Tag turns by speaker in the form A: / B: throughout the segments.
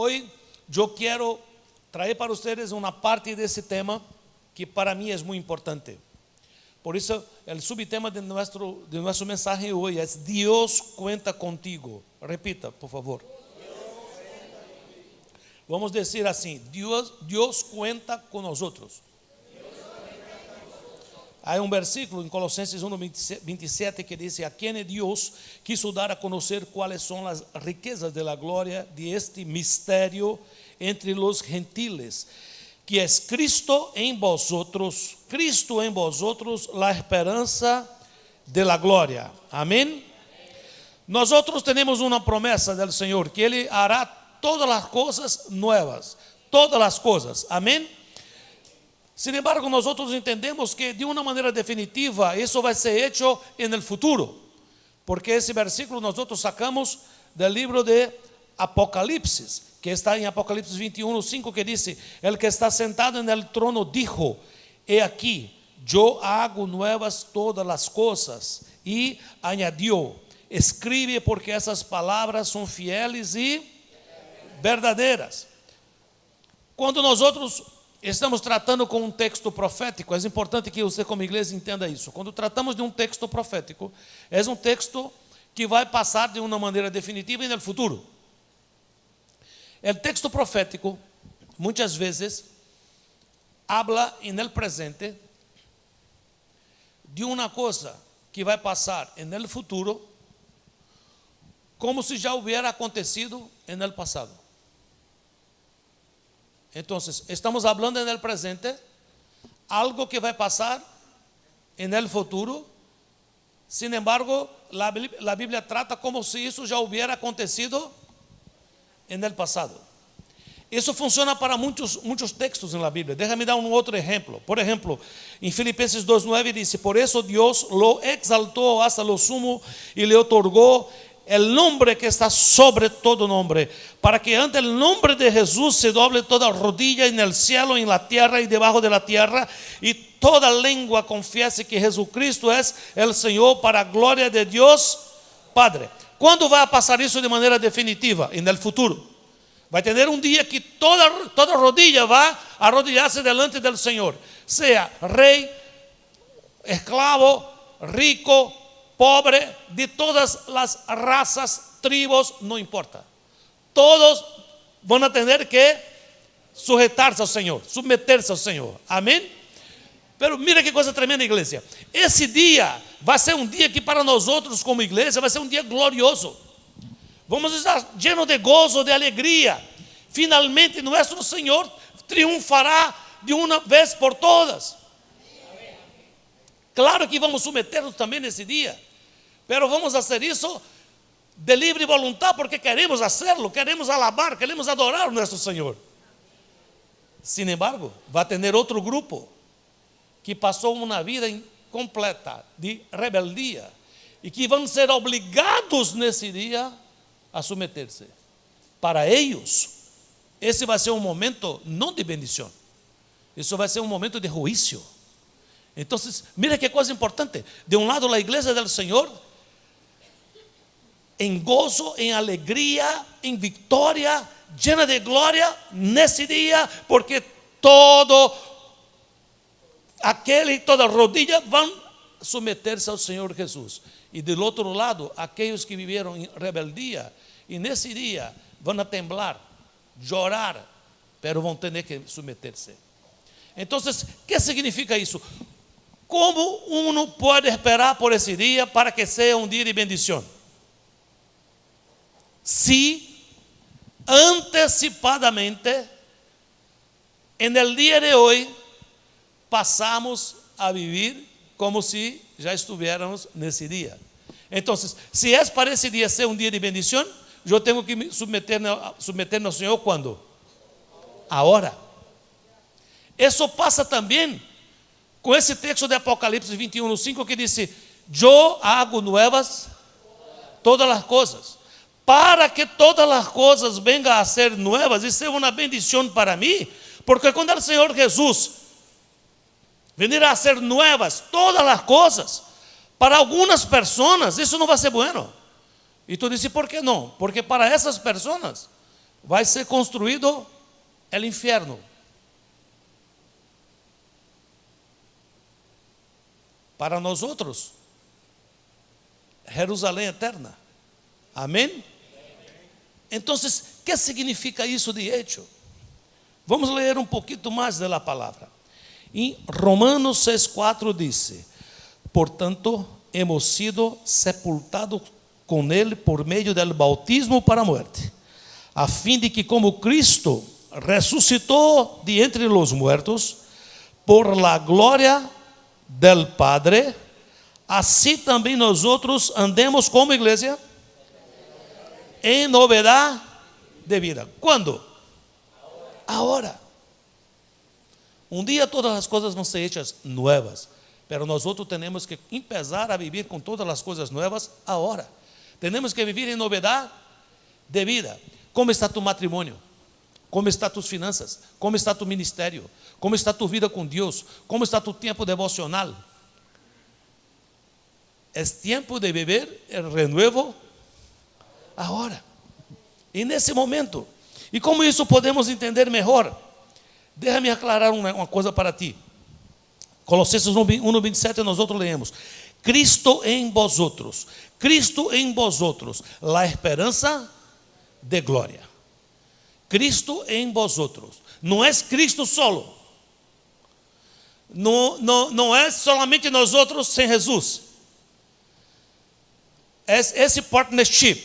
A: Hoy yo quiero traer para ustedes una parte de ese tema que para mí es muy importante. Por eso el subtema de nuestro mensaje hoy es Dios cuenta contigo. Repita, por favor. Vamos a decir así: Dios cuenta con nosotros. Hay un versículo en Colosenses 1:27 que dice: a quien Dios quiso dar a conocer cuáles son las riquezas de la gloria de este misterio entre los gentiles, que es Cristo en vosotros, la esperanza de la gloria. Amén. Nosotros tenemos una promesa del Señor, que Él hará todas las cosas nuevas, todas las cosas. Amén. Sin embargo, nosotros entendemos que de una manera definitiva eso va a ser hecho en el futuro, porque ese versículo nosotros sacamos del libro de Apocalipsis, que está en Apocalipsis 21:5, que dice: el que está sentado en el trono dijo: he aquí, yo hago nuevas todas las cosas. Y añadió: escribe, porque esas palabras son fieles y verdaderas. Quando nosotros estamos tratando com um texto profético, é importante que você como igreja entenda isso. Quando tratamos de um texto profético, é um texto que vai passar de uma maneira definitiva no futuro. O texto profético, muitas vezes, habla no presente de uma coisa que vai passar no futuro, como se já houvera acontecido no passado. Então, estamos falando no presente algo que vai passar no futuro. Sin embargo, a Bíblia trata como se isso já houvera acontecido no passado. Isso funciona para muitos textos na Bíblia. Déjame dar um outro exemplo. Por exemplo, em Filipenses 2:9 diz: por isso Deus lo exaltou hasta lo sumo e le otorgou el nombre que está sobre todo nombre, para que ante el nombre de Jesús se doble toda rodilla en el cielo, en la tierra y debajo de la tierra, y toda lengua confiese que Jesucristo es el Señor, para gloria de Dios Padre. ¿Cuándo va a pasar eso de manera definitiva? En el futuro. Va a tener un día que toda rodilla va a arrodillarse delante del Señor, sea rey, esclavo, rico, pobre, de todas las razas, tribus, no importa. Todos van a tener que sujetarse al Señor, someterse al Señor. Amén. Pero mira que coisa tremenda, igreja. Esse dia vai ser um dia que para nós outros como igreja vai ser um dia glorioso. Vamos estar llenos de gozo, de alegria. Finalmente nosso Senhor triunfará de uma vez por todas. Claro que vamos submeter-nos também nesse dia, pero vamos fazer isso de livre voluntad, porque queremos hacerlo, queremos alabar, queremos adorar a nosso Senhor. Sin embargo, vai ter outro grupo que passou uma vida completa de rebeldia e que vão ser obrigados nesse dia a submeter-se. Para eles, esse vai ser um momento não de bendição, isso vai ser um momento de juízo. Então, mira que coisa importante. De um lado, a igreja do Senhor, em gozo, em alegria, em vitória, llena de glória nesse dia, porque toda rodilha vão submeter-se ao Senhor Jesus. E do outro lado, aqueles que viveram em rebeldia, e nesse dia vão a temblar, chorar, pero vão ter que submeter-se. Então, o que significa isso? Como uno pode esperar por esse dia para que seja um dia de bendição? Se antecipadamente, en el dia de hoje, passamos a vivir como se já estivéssemos nesse dia. Então, se é para esse dia ser um dia de bendição, eu tenho que me submeter ao Senhor quando? Agora. Isso passa também com esse texto de Apocalipse 21:5 que diz: eu hago nuevas todas as coisas. Para que todas as coisas venham a ser nuevas e seja uma bendição para mim, porque quando o Senhor Jesus venir a ser nuevas todas as coisas, para algumas pessoas isso não vai ser bueno. E tu dizes: por que não? Porque para essas pessoas vai ser construído o inferno. Para nós outros, Jerusalém eterna. Amém? Então, o que significa isso de hecho? Vamos ler um pouquinho mais da palavra. Em Romanos 6,4 diz: portanto, hemos sido sepultados com ele por meio do bautismo para a morte, a fim de que, como Cristo ressuscitou de entre os mortos, por la glória del Padre, assim também nós outros andemos como igreja em novidade de vida. Quando? Agora. Um dia todas as coisas vão ser hechas novas, pero nós outros temos que começar a viver com todas as coisas novas agora. Temos que viver em novidade de vida. Como está tu matrimônio? Como está tus finanças? Como está tu ministério? Como está tu vida com Deus? Como está tu tempo devocional? É tempo de viver o renuevo agora. E nesse momento. E como isso podemos entender melhor? Deixa-me aclarar uma coisa para ti. Colossenses 1:27 nós outros leemos: Cristo em vosotros. Cristo em vosotros, la esperança de glória. Cristo em vosotros. Não é Cristo solo. Não é solamente nós outros sem Jesus. É esse partnership,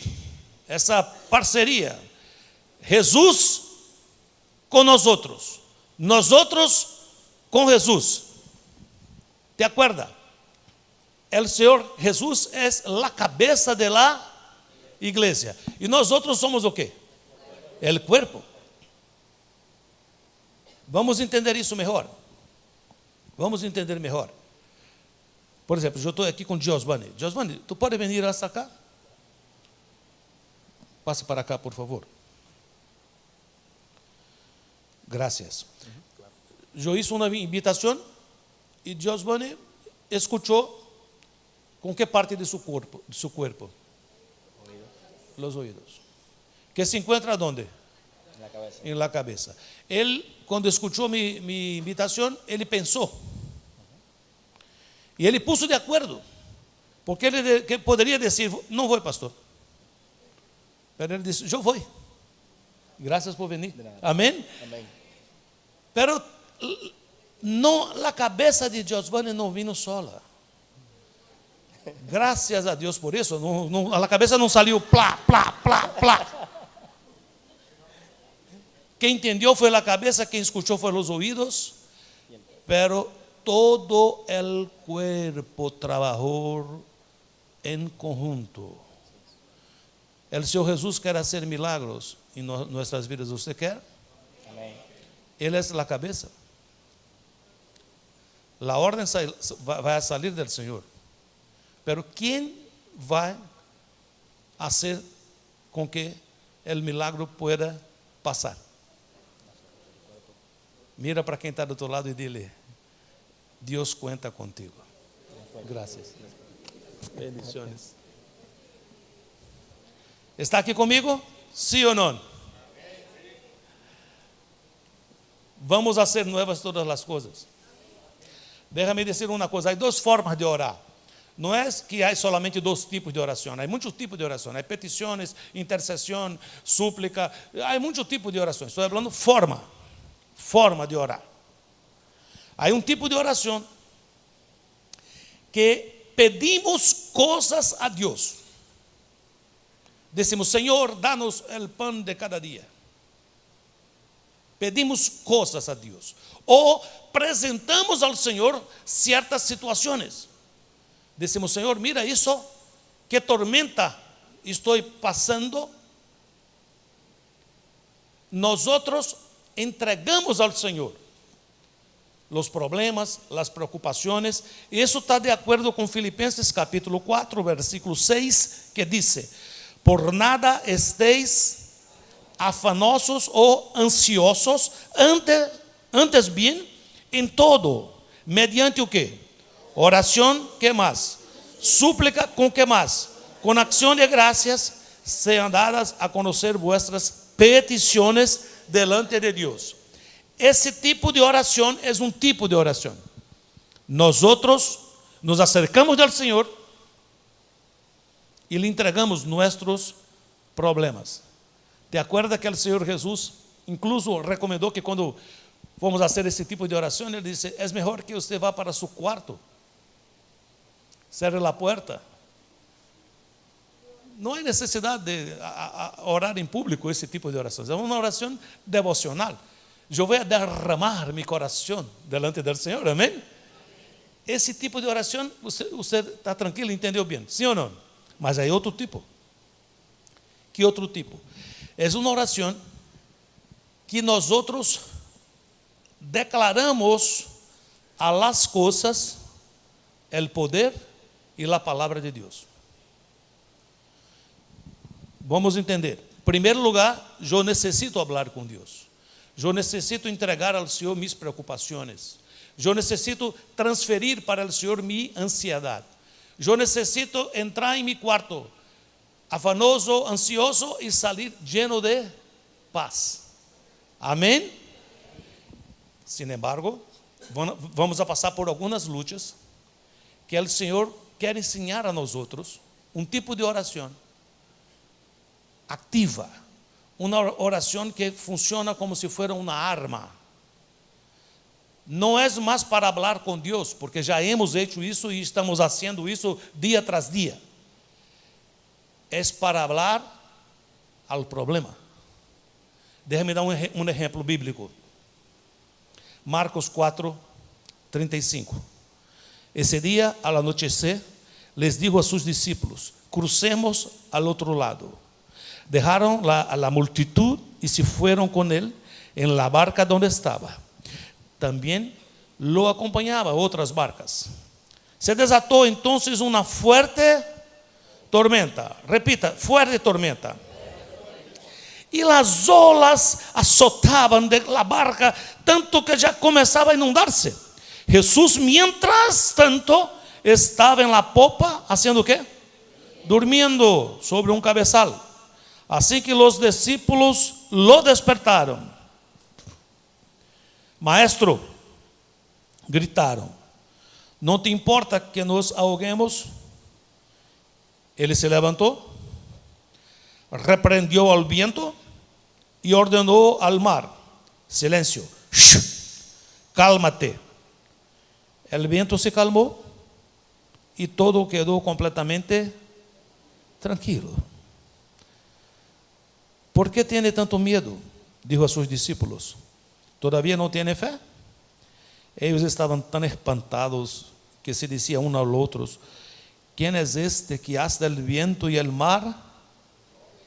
A: essa parceria. Jesus com nós outros com Jesus. ¿Te acuerdas? El Senhor Jesus é a cabeça de la igreja. E nós outros somos o quê? El cuerpo. Vamos entender isso melhor. Vamos entender melhor. Por exemplo, eu estou aqui com Giovanni. Giovanni, tu pode vir hasta cá? Passe para cá, por favor. Gracias. Eu hice uma invitação e Giovanni escuchou com que parte de su cuerpo? Los oídos. Que se encuentra onde?
B: La cabeza.
A: En la cabeza. Ele, quando escuchou mi invitação, ele pensou. E ele puso de acordo. Porque ele poderia dizer, não vou, pastor. Mas ele disse, eu vou. Graças por venir. Amém?
B: Amén.
A: Pero não, a cabeça de Giovanni não vino sola. Graças a Deus por isso. A cabeça não saiu plá, plá, plá, plá. Quem entendeu foi a cabeça, quem escutou foi os ouvidos. Pero todo el cuerpo trabajó en conjunto. El Senhor Jesus quer fazer milagros em nossas vidas. Você quer?
B: Amén.
A: Ele é a cabeça. A ordem vai sair do Senhor. Pero quem vai fazer com que o milagre pueda passar? Mira para quem está do outro lado e dile: Deus conta contigo. Graças. Bendiciones. ¿Está aqui comigo? Sim ou não? Vamos fazer novas todas as coisas. Déjame dizer uma coisa: há duas formas de orar. Não é que há solamente dois tipos de oração, há muitos tipos de oração. Há petições, intercessão, súplica, há muitos tipos de orações. Estou falando forma de orar. Há um tipo de oração que pedimos coisas a Deus. Decimos, Senhor, dá-nos o pão de cada dia. Pedimos coisas a Deus. Ou apresentamos ao Senhor certas situações. Decimos, Senhor, mira isso, que tormenta estou passando. Nós outros entregamos ao Senhor os problemas, as preocupações. E isso está de acordo com Filipenses capítulo 4, versículo 6, que diz: por nada estéis afanosos ou ansiosos, antes bem, em todo, mediante o quê? Oração, que mais? Súplica, com que mais? Com acção de graças, sejam dadas a conhecer vuestras peticiones delante de Dios. Ese tipo de oración es un tipo de oración. Nosotros nos acercamos al Señor y le entregamos nuestros problemas. ¿Te acuerdas que el Señor Jesús incluso recomendó que cuando vamos a hacer ese tipo de oración, Él dice, es mejor que usted vá para su cuarto, cierre la puerta? No hay necesidad de orar en público ese tipo de oración. Es una oración devocional. Yo voy a derramar mi corazón delante del Señor, amén. Esse tipo de oração, você está tranquilo, entendeu bem? Sim ou não? Mas hay outro tipo. Que outro tipo? É uma oração que nós outros declaramos a las coisas el poder e la palavra de Deus. Vamos entender. Em primeiro lugar, eu necessito falar com Deus. Eu necessito entregar ao Senhor mis preocupações. Eu necessito transferir para o Senhor minha ansiedade. Eu necessito entrar em meu quarto, afanoso, ansioso, e sair lleno de paz. Amém? Sin embargo, vamos a passar por algumas lutas que o Senhor quer ensinar a nós outros tipo de oração activa, uma oração que funciona como se fosse uma arma. Não é mais para falar com Deus, porque já hemos hecho isso e estamos fazendo isso dia tras dia. É para falar ao problema. Déjame dar um exemplo bíblico. Marcos 4, 35. Esse dia, al anochecer, les dijo a sus discípulos, crucemos al otro lado. Dejaron a la multitud y se fueron con él en la barca donde estaba. También lo acompañaba otras barcas. Se desató entonces una fuerte tormenta. Repita, fuerte tormenta. Y las olas azotaban de la barca tanto que ya comenzaba a inundarse. Jesús, mientras tanto, estaba en la popa, ¿haciendo qué? Durmiendo sobre un cabezal. Así que los discípulos lo despertaron. Maestro, gritaron, ¿no te importa que nos ahoguemos? Él se levantó, reprendió al viento y ordenó al mar, silencio, cálmate. El viento se calmó y todo quedó completamente tranquilo. ¿Por qué tiene tanto miedo? Dijo a sus discípulos. ¿Todavía no tiene fe? Ellos estaban tan espantados que se decían uno al otro, ¿quién es este que hasta el viento y el mar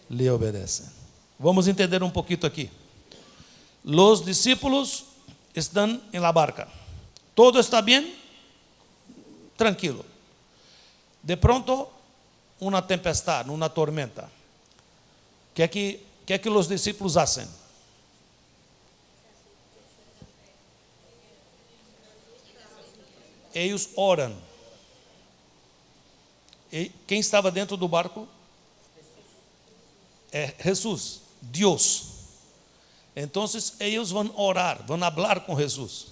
A: le obedecen? Vamos a entender un poquito aquí. Los discípulos están en la barca. Todo está bien, tranquilo. De pronto, una tempestad, una tormenta. ¿Qué es que los discípulos hacen? Ellos oram. E quem estava dentro do barco? É Jesus, Deus. Então, eles vão orar, vão falar com Jesus.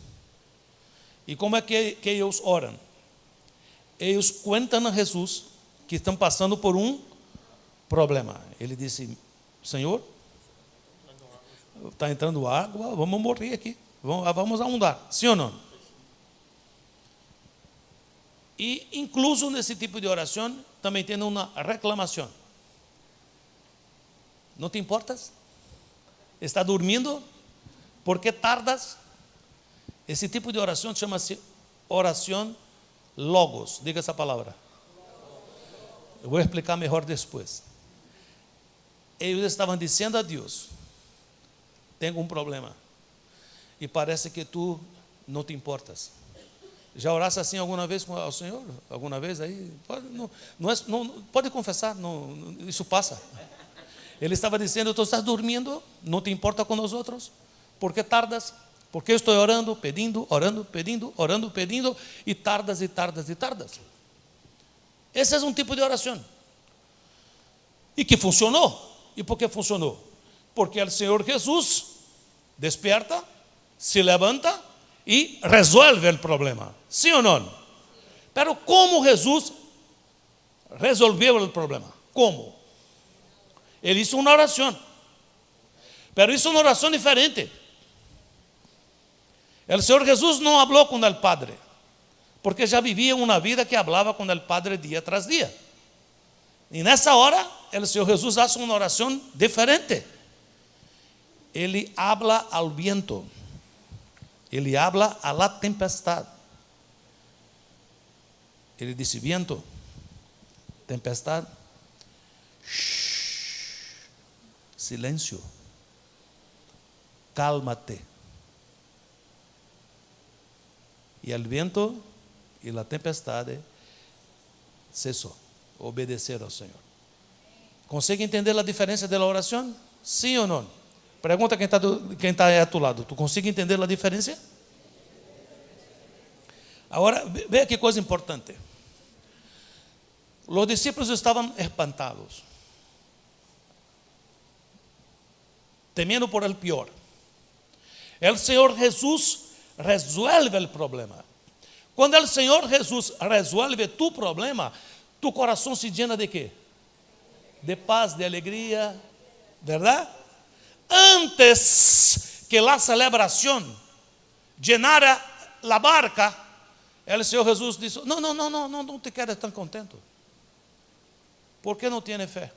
A: E como é que eles oram? Eles contam a Jesus que estão passando por um problema. Ele disse, Senhor, está entrando água, vamos morrer aqui, vamos afundar, sim ou não? E incluso nesse tipo de oração também tem uma reclamação. Não te importas? Está dormindo? ¿Por que tardas? Esse tipo de oração chama-se oração logos. Diga essa palavra. Eu vou explicar melhor depois. Eles estavam dizendo a Deus, tenho um problema e parece que tu não te importas. Já oraste assim alguma vez ao Senhor? Alguma vez aí? Pode confessar, isso passa. Ele estava dizendo, tu estás dormindo, não te importa com nós outros? ¿Por que tardas? Porque eu estou orando, pedindo, e tardas, e tardas, e tardas. Esse é um tipo de oração. E que funcionou. E por que funcionou? Porque o Senhor Jesus despierta, se levanta e resolve o problema. Sim ou não? Pero como Jesus resolveu o problema? Como? Ele hizo uma oração. Pero hizo uma oração diferente. O Senhor Jesus não falou com o Padre, porque já vivia uma vida que falava com o Padre dia tras dia. E nessa hora, o Senhor Jesus faz uma oração diferente. Ele habla ao viento. Ele habla a la tempestade. Ele disse: viento, tempestade, silêncio, cálmate. E o viento e a tempestade cessou, obedeceram ao Senhor. Consegue entender a diferença da oração? Sim ou não? Pergunta quem está aí a tu lado. Tu consegue entender a diferença? Agora, veja que coisa importante. Os discípulos estavam espantados, temendo por el pior. O Senhor Jesus resuelve o problema. Quando o Senhor Jesus resuelve tu problema, tu coração se llena de quê? De paz, de alegria, verdade? Antes que a celebração llenara a barca, o Senhor Jesus disse: não te quedes tão contento. ¿Por qué no tiene fé?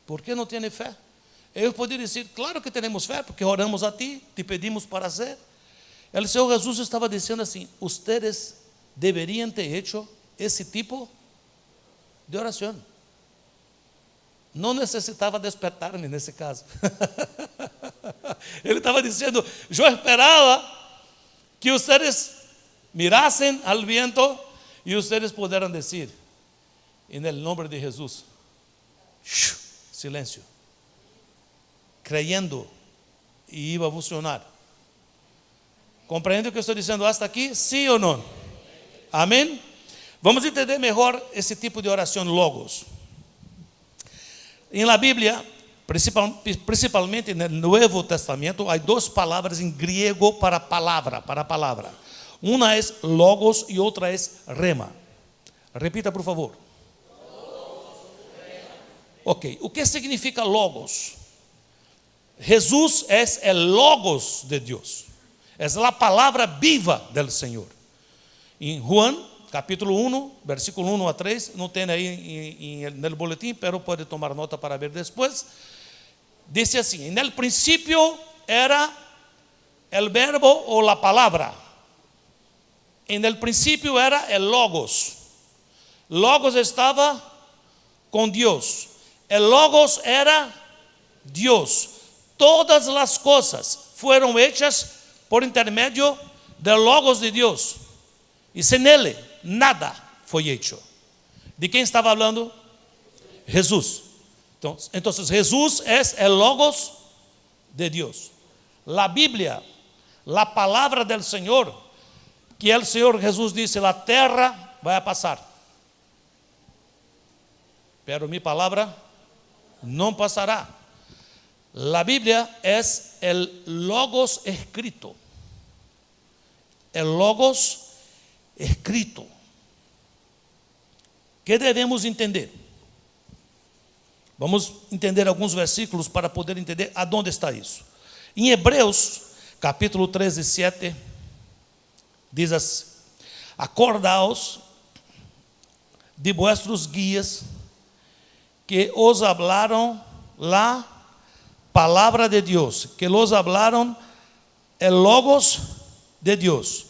A: ¿Por qué no tiene fé? Eu poderia dizer: claro que temos fé, porque oramos a ti, te pedimos para hacer. O Senhor Jesus estava dizendo assim: ustedes deveriam ter hecho esse tipo de oração. Não necessitava despertar-me nesse caso. Ele estava dizendo: eu esperava que ustedes mirassem al viento e ustedes puderam dizer, em nome de Jesus, silêncio, creyendo, e iba a funcionar. Compreende o que eu estou dizendo hasta aqui? Sim ou não? Amém? Vamos entender melhor esse tipo de oração logos. Em la Bíblia, principalmente no Novo Testamento, há duas palavras em grego para palavra. Uma é logos e outra é rema. Repita, por favor. Ok, o que significa logos? Jesus é o logos de Deus. É a palavra viva do Senhor. Em Juan, capítulo 1, versículo 1 a 3, não tem aí no boletim, pero pode tomar nota para ver depois. Diz assim: no princípio era o verbo ou a palavra. No princípio era o logos. Logos estava com Deus. O logos era Deus. Todas as coisas foram hechas por intermédio do logos de Deus. E sem ele, nada foi hecho. De quem estava falando? Jesus. Então, Jesus é o logos de Deus. A Bíblia, a palavra do Senhor, que o Senhor Jesus disse: a terra vai passar, pero minha palavra não passará. A Bíblia é o logos escrito. El logos escrito. Que devemos entender? Vamos entender alguns versículos para poder entender aonde está isso. Em Hebreus, capítulo 13, 7, diz assim: acordaos de vuestros guias que os hablaram la palavra de Deus, que los hablaron el logos de Deus,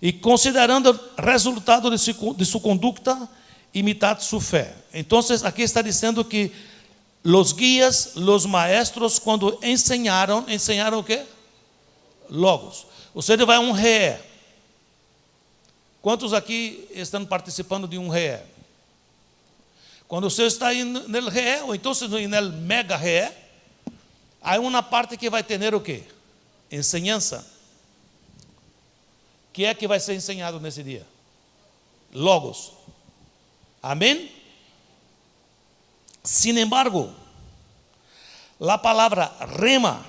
A: e considerando o resultado de sua conduta, imitad sua fé. Então, aqui está dizendo que os guias, os maestros, quando ensinaram o quê? Logos. Você vai a um RE. Quantos aqui estão participando de um RE? Quando você está aí no RE, ou então no mega RE, há uma parte que vai ter o quê? Enseñança. O que é que vai ser ensinado nesse dia? Logos. Amém? Sin embargo, la palabra rema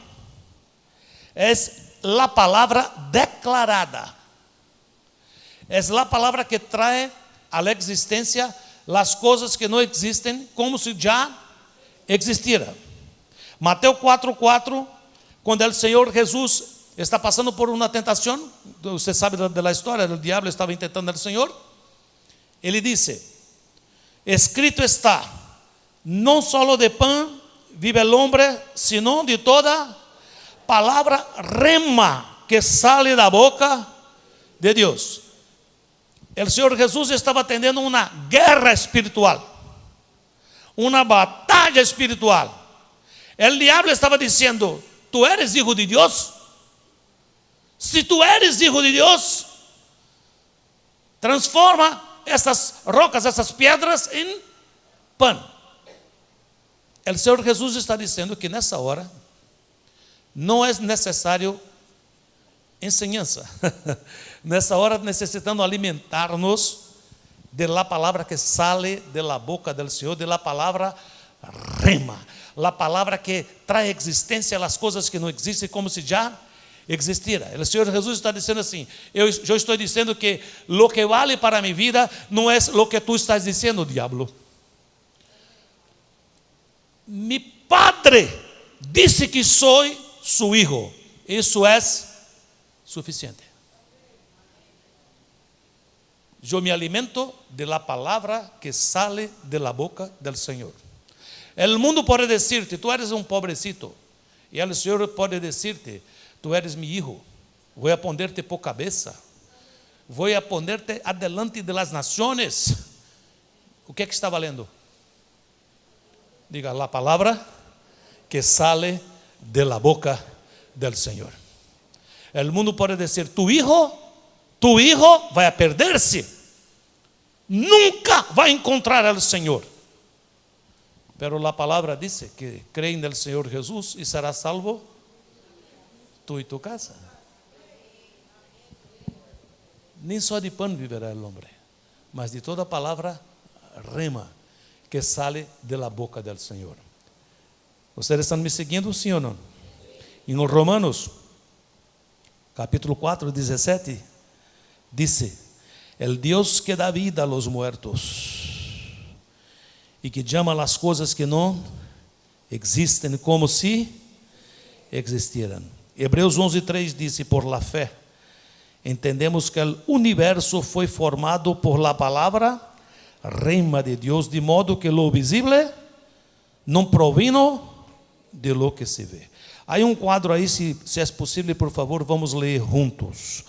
A: es la palabra declarada. Es la palabra que trae a la existencia las cosas que no existen como si ya existiera. Mateo 4:4, cuando el Señor Jesús está pasando por una tentación, usted sabe de la historia, el diablo estaba intentando al Señor. Ele dice, escrito está, no solo de pan vive el hombre, sino de toda palabra rema que sale de la boca de Dios. El Señor Jesús estaba teniendo una guerra espiritual, una batalla espiritual. El diablo estaba diciendo, ¿tú eres hijo de Dios? Si tú eres hijo de Dios, transforma estas rocas, estas piedras en pan. El Señor Jesús está diciendo que nessa hora não é necessário enseñanza. Nessa hora necessitamos alimentar-nos de la palavra que sale de la boca del Senhor, de la palavra rema, la palavra que trae existência a las coisas que não existem como se já existira. O Senhor Jesus está dizendo assim, eu estou dizendo que lo que vale para mi vida não é lo que tu estás dizendo, diablo. Mi Padre disse que sou su hijo. Isso é suficiente. Eu me alimento de la palavra que sale de la boca del Senhor. El mundo pode decirte, tu eres um pobrecito. E el Senhor pode decirte, tu eres mi hijo. Vou a ponerte por cabeça. Vou a ponerte adelante de las naciones. O que está valendo? Diga, la palabra que sale de la boca del Señor. El mundo puede decir, tu hijo vai a perder-se. Nunca vai encontrar al Señor. Pero la palabra dice que cree en el Señor Jesús y serás salvo tú y tu casa. Nem só de pão viverá el hombre, mas de toda palavra rema que sale de la boca del Señor. ¿Ustedes están me seguindo, sim ou não? Em Romanos, capítulo 4, 17, dice, el Dios que da vida a los muertos y que llama las cosas que no existen como si existieran. Hebreus 11:3 dice, por la fe, entendemos que el universo foi formado por la palabra rema de Deus, de modo que lo visible não provino de lo que se vê. Há quadro aí, se é possível, por favor, vamos ler juntos.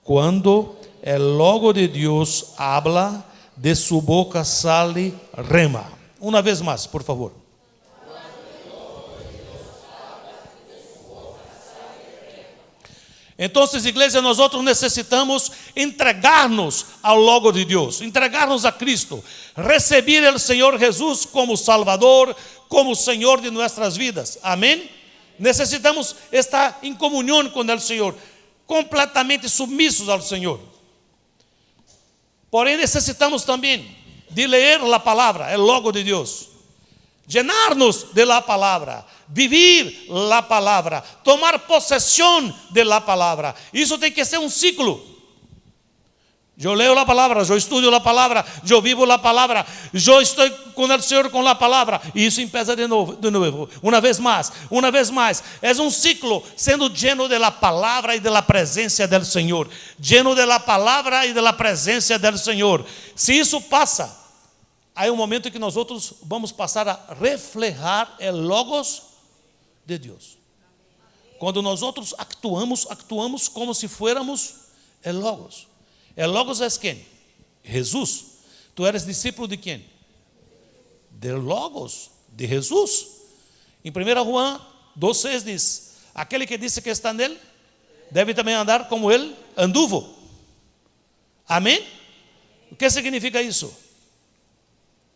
A: Quando el logo de Deus habla, de su boca sale rema. Uma vez mais, por favor. Então, igreja, nós necessitamos entregar-nos ao logo de Deus, entregar-nos a Cristo, receber o Senhor Jesus como Salvador, como Senhor de nossas vidas. Amém? Necessitamos estar em comunhão com o Senhor, completamente submissos ao Senhor. Porém, necessitamos também de ler a palavra, o logo de Deus, llenar-nos de la palavra, vivir la palavra, tomar possessão de la palavra. Isso tem que ser um ciclo. Eu leio a palavra, eu estudo a palavra, eu vivo a palavra, eu estou com o Senhor com a palavra, e isso empieza de novo, uma vez mais. É um ciclo, sendo lleno de la palavra e de la presença del Senhor, lleno de la palavra e de la presença del Senhor. Se isso passa, há um momento que nós outros vamos passar a reflejar o logos de Deus. Quando nós outros actuamos como se fôramos o logos. El logos é quem? Jesus. Tu eres discípulo de quem? Del logos, de Jesus. Em 1 João 2,6 diz, aquele que disse que está nele, deve também andar como ele anduvo. Amém? O que significa isso?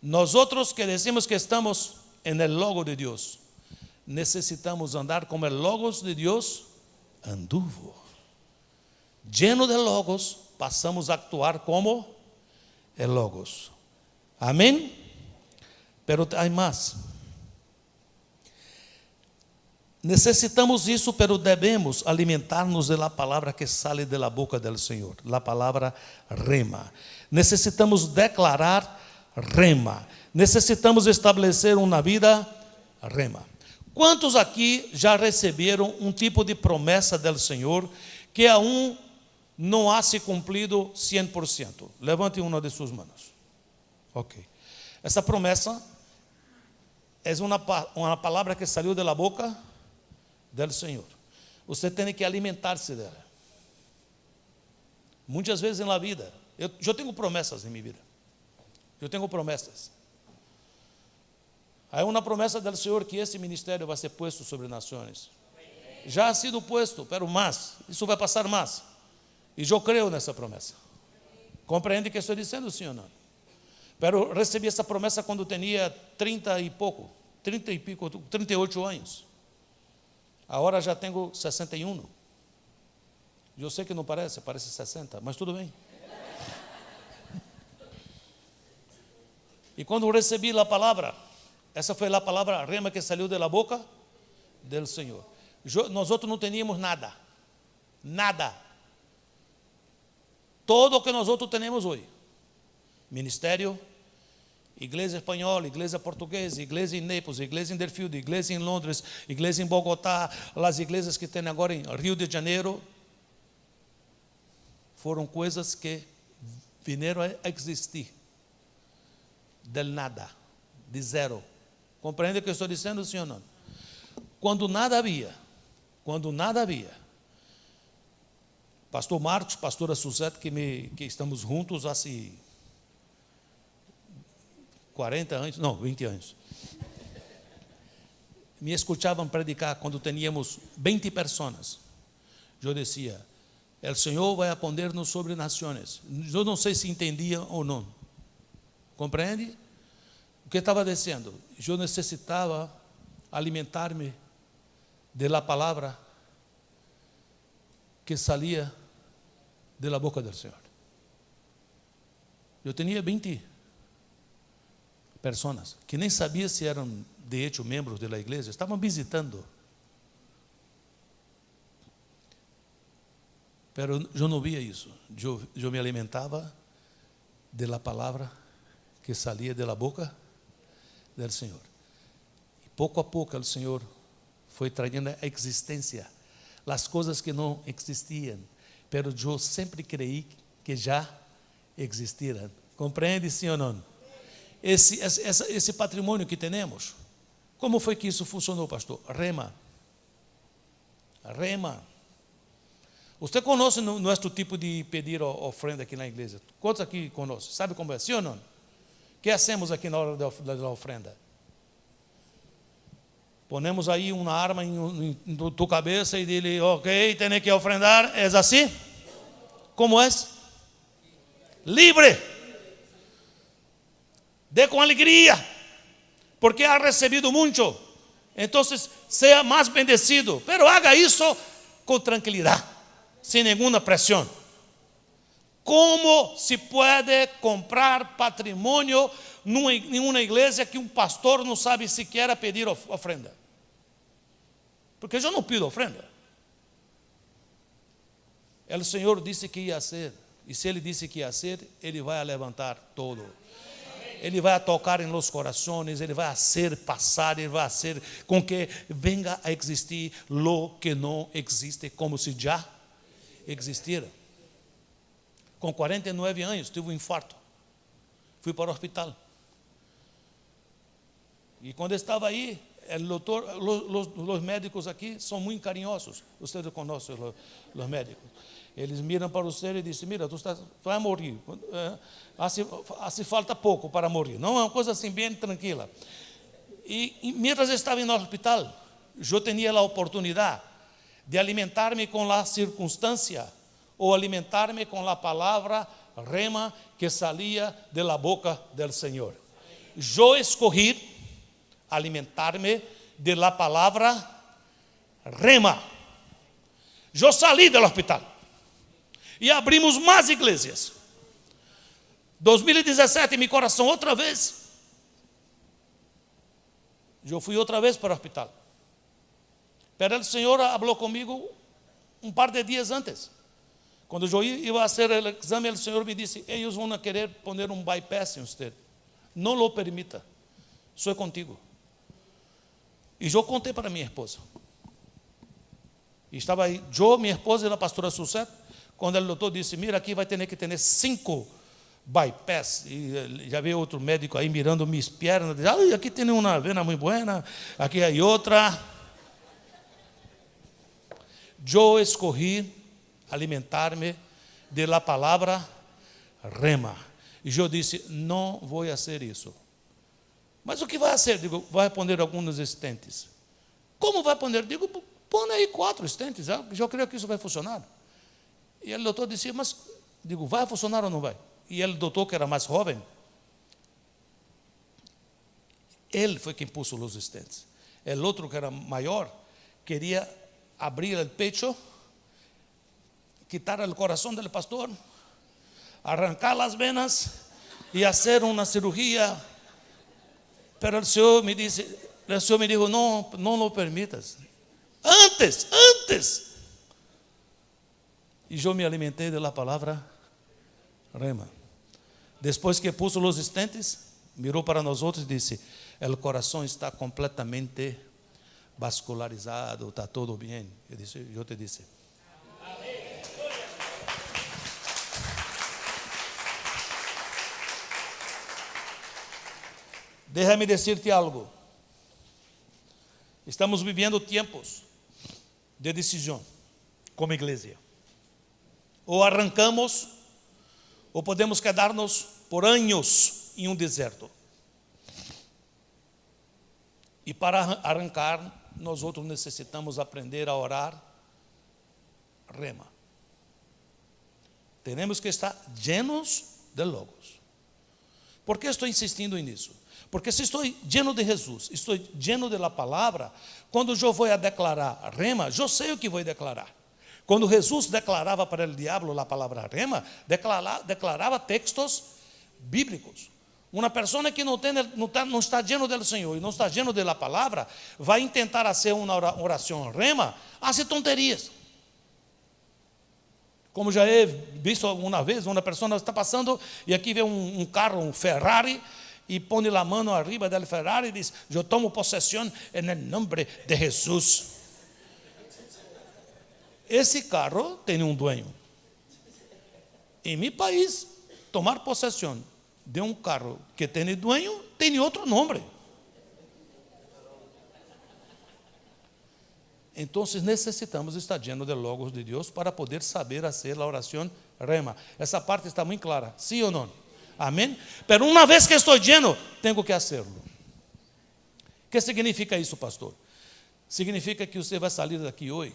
A: Nós outros que decimos que estamos en el logo de Deus, necessitamos andar como el logos de Deus anduvo. Lleno de logos, passamos a actuar como el logos. Amém? Pero há mais. Necessitamos isso, pero devemos alimentar-nos da palavra que sale da boca do Senhor, a palavra rema. Necessitamos declarar rema. Necessitamos estabelecer uma vida rema. Quantos aqui já receberam um tipo de promessa do Senhor que aún não há se cumprido 100%? Levante uma de suas mãos. Ok. Essa promessa é uma palavra que saiu da boca do Senhor. Você tem que alimentar-se dela. Muitas vezes na vida, eu tenho promessas em minha vida. Eu tenho promessas. Há uma promessa do Senhor que esse ministério vai ser posto sobre nações. Já ha sido posto, pero mais. Isso vai passar mais. E eu creio nessa promessa. Compreende o que estou dizendo, sim ou não? Pero recebi essa promessa quando tinha 38 anos. Agora já tenho 61. Eu sei que não parece 60, mas tudo bem. E quando recebi a palavra, essa foi a palavra rema que saiu da boca do Senhor. Nós outros não tínhamos nada. Nada. Todo o que nós outros temos hoje. Ministério, igreja espanhola, igreja portuguesa, igreja em Nápoles, igreja em Deerfield, igreja em Londres, igreja em Bogotá, as igrejas que tem agora em Rio de Janeiro, foram coisas que vieram a existir del nada, de zero. Compreende o que eu estou dizendo, sim ou não? Quando nada havia, pastor Marcos, pastora Suzette, que estamos juntos há 40 anos, não, 20 anos. Me escutavam predicar quando tínhamos 20 pessoas. Eu dizia, o Senhor vai pôr-nos sobre nações. Eu não sei se entendia ou não. Compreende? O que estava dizendo? Eu necessitava alimentar-me da palavra que saía da boca do Senhor. Eu tinha 20 pessoas que nem sabia se eram de hecho membros da igreja, estavam visitando. Pero eu não via isso. Eu me alimentava da palavra que saía da boca do Senhor. E pouco a pouco o Senhor foi trazendo a existência as coisas que não existiam, pero eu sempre creí que já existiram. Compreende, sim ou não? Esse patrimônio que temos, como foi que isso funcionou, pastor? Rema. Você conhece nosso tipo de pedir ofrenda aqui na igreja? Quantos aqui conhecem? Sabe como é? Sim ou não? O que hacemos aqui na hora da ofrenda? Ponemos aí uma arma em tua cabeça e dile, ok, tem que ofrendar. É assim? Como é? Livre. Dê com alegria, porque ha recebido muito. Então, seja mais bendecido. Pero haga isso com tranquilidade, sem nenhuma pressão. Como se pode comprar patrimônio em uma igreja que um pastor não sabe sequer pedir ofrenda? Porque eu não pido ofrenda. O Senhor disse que ia ser, e se Ele disse que ia ser, Ele vai levantar todo. Ele vai tocar em los corações, Ele vai fazer passar, Ele vai fazer com que venga a existir lo que não existe, como se já existira. Com 49 anos, tive um infarto. Fui para o hospital. E quando estava aí, o doutor, os médicos aqui são muito carinhosos. Vocês conhecem os médicos. Eles miram para você e dizem, mira, tu vai morrer. Hace falta pouco para morrer. Não é uma coisa assim bem tranquila. E mientras estava no hospital, eu tinha a oportunidade de alimentar-me com a circunstância ou alimentar-me com a palavra rema que saía da boca do Senhor. Eu escolhi alimentar-me da palavra rema. Eu saí do hospital e abrimos mais igrejas. 2017, meu coração outra vez Eu fui outra vez para o hospital. Pero o Senhor falou comigo um par de dias antes. Quando eu ia fazer o exame, o Senhor me disse: eles vão querer poner um bypass em você. Não lo permita. Sou contigo. E eu contei para minha esposa. E estava aí, eu, minha esposa e a pastora Suzette, quando o doutor disse: mira, aqui vai ter que ter 5 bypass. E já veio outro médico aí mirando minhas pernas, diz: ah, aqui tem uma vena muito boa, aqui hay outra. Eu escolhi alimentar-me de la palavra rema. E eu disse: não vou fazer isso. Mas o que vai fazer? Digo: vai poner alguns estentes. Como vai poner? Digo: põe aí 4 estentes. Eu creio que isso vai funcionar. E o doutor disse: mas, digo, vai funcionar ou não vai? E o doutor, que era mais jovem, ele foi quem pôs os estentes. O outro, que era maior, queria abrir o pecho, quitar o coração do pastor, arrancar as venas e fazer uma cirurgia. Pero o Senhor me disse, não lo permitas. Antes. E eu me alimentei da palavra rema. Depois que pus os estentes, mirou para nós outros e disse: o coração está completamente vascularizado, está todo bem. Eu te disse. Déjame decirte algo. Estamos vivendo tempos de decisão como igreja. Ou arrancamos, ou podemos quedar-nos por anos em um deserto. E para arrancar, nós outros necessitamos aprender a orar rema. Temos que estar llenos de logos. Por que estou insistindo nisso? Porque se estou lleno de Jesus, estou lleno de la palavra, quando eu vou a declarar rema, eu sei o que vou declarar. Quando Jesus declarava para o diabo a palavra rema, declarava textos bíblicos. Uma pessoa que não está lleno do Senhor e não está lleno da palavra, vai tentar fazer uma oração rema, faz tonterias. Como já he visto uma vez, uma pessoa está passando e aqui vê um carro, um Ferrari, e põe a mão arriba do Ferrari e diz: eu tomo possessão em nome de Jesus. Esse carro tem um dueño. Em meu país, tomar possessão de um carro que tem dueño tem outro nome. Então necessitamos estar lleno de logos de Deus para poder saber fazer a oração rema. Essa parte está muito clara, sim ou não? Amém? Pero uma vez que estou lleno, tenho que fazê-lo. O que significa isso, pastor? Significa que você vai sair daqui hoje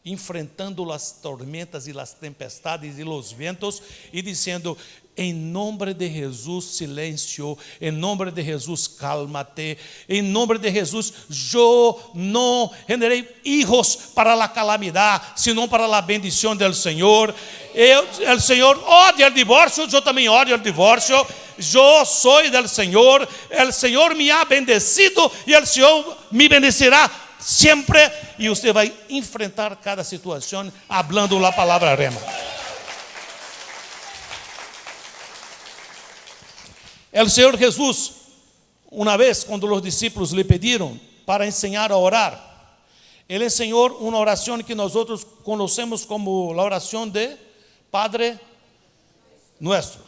A: enfrentando as tormentas e as tempestades e os ventos e dizendo: em nome de Jesus, silêncio. Em nome de Jesus, cálmate. Em nome de Jesus, eu não generei hijos para a calamidade, senão para a bendição do Senhor. O Senhor odia o divórcio, eu também odio o divórcio. Eu sou do Senhor. O Senhor me ha bendecido e o Senhor me bendecerá sempre. E você vai enfrentar cada situação falando a palavra rema. O Senhor Jesus, uma vez, quando os discípulos lhe pediram para ensinar a orar, Ele ensinou uma oração que nós outros conhecemos como a oração de Padre Nuestro.